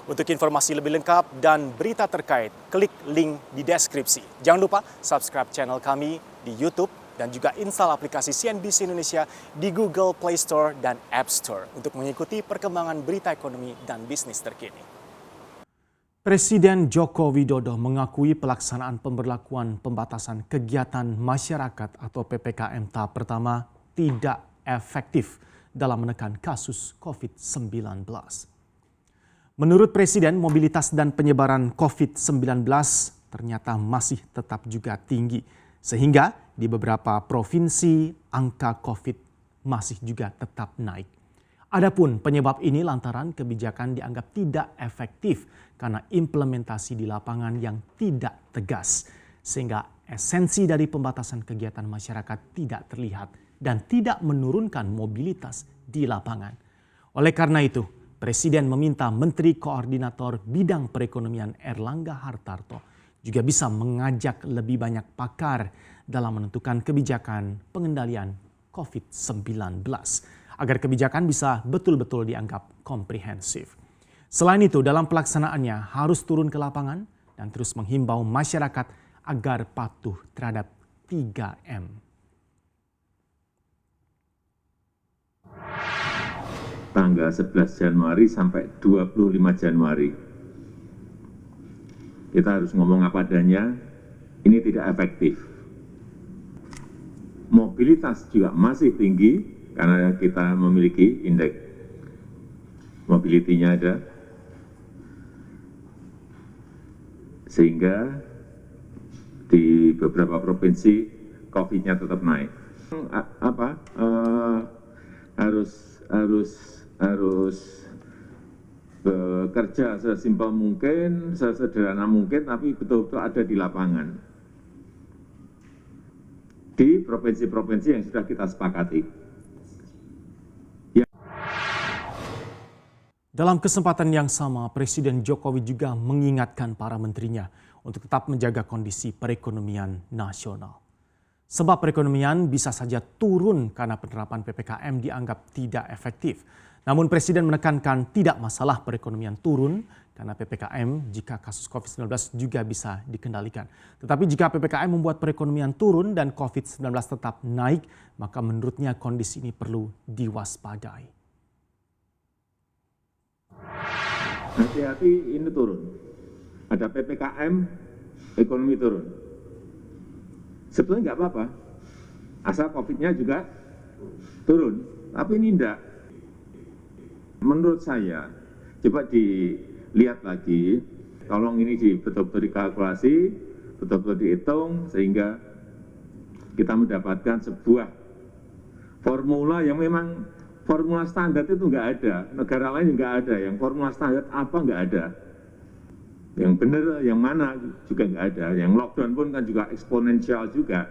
Untuk informasi lebih lengkap dan berita terkait, klik link di deskripsi. Jangan lupa subscribe channel kami di YouTube dan juga install aplikasi CNBC Indonesia di Google Play Store dan App Store untuk mengikuti perkembangan berita ekonomi dan bisnis terkini. Presiden Joko Widodo mengakui pelaksanaan pemberlakuan pembatasan kegiatan masyarakat atau PPKM tahap pertama tidak efektif dalam menekan kasus COVID-19. Menurut Presiden, mobilitas dan penyebaran COVID-19 ternyata masih tetap juga tinggi, sehingga di beberapa provinsi angka COVID masih juga tetap naik. Adapun penyebab ini lantaran kebijakan dianggap tidak efektif karena implementasi di lapangan yang tidak tegas, sehingga esensi dari pembatasan kegiatan masyarakat tidak terlihat dan tidak menurunkan mobilitas di lapangan. Oleh karena itu, Presiden meminta Menteri Koordinator Bidang Perekonomian Erlangga Hartarto juga bisa mengajak lebih banyak pakar dalam menentukan kebijakan pengendalian COVID-19 agar kebijakan bisa betul-betul dianggap komprehensif. Selain itu, dalam pelaksanaannya harus turun ke lapangan dan terus menghimbau masyarakat agar patuh terhadap 3M. Tanggal 11 Januari sampai 25 Januari. Kita harus ngomong apa adanya, ini tidak efektif. Mobilitas juga masih tinggi karena kita memiliki indeks mobility-nya ada. Sehingga di beberapa provinsi COVID-nya tetap naik. Harus bekerja sesimpel mungkin, sesederhana mungkin, tapi betul-betul ada di lapangan. Di provinsi-provinsi yang sudah kita sepakati. Dalam kesempatan yang sama, Presiden Jokowi juga mengingatkan para menterinya untuk tetap menjaga kondisi perekonomian nasional. Sebab perekonomian bisa saja turun karena penerapan PPKM dianggap tidak efektif. Namun Presiden menekankan tidak masalah perekonomian turun karena PPKM jika kasus COVID-19 juga bisa dikendalikan. Tetapi jika PPKM membuat perekonomian turun dan COVID-19 tetap naik, maka menurutnya kondisi ini perlu diwaspadai. Hati-hati, ini turun. Ada PPKM, ekonomi turun. Sebetulnya nggak apa-apa, asal COVID-nya juga turun. Tapi ini enggak. Menurut saya, coba dilihat lagi, tolong ini betul-betul dikalkulasi, betul-betul dihitung, sehingga kita mendapatkan sebuah formula yang memang formula standar itu nggak ada. Negara lain nggak ada, yang formula standar apa nggak ada. Yang benar, yang mana juga nggak ada. Yang lockdown pun kan juga eksponensial juga.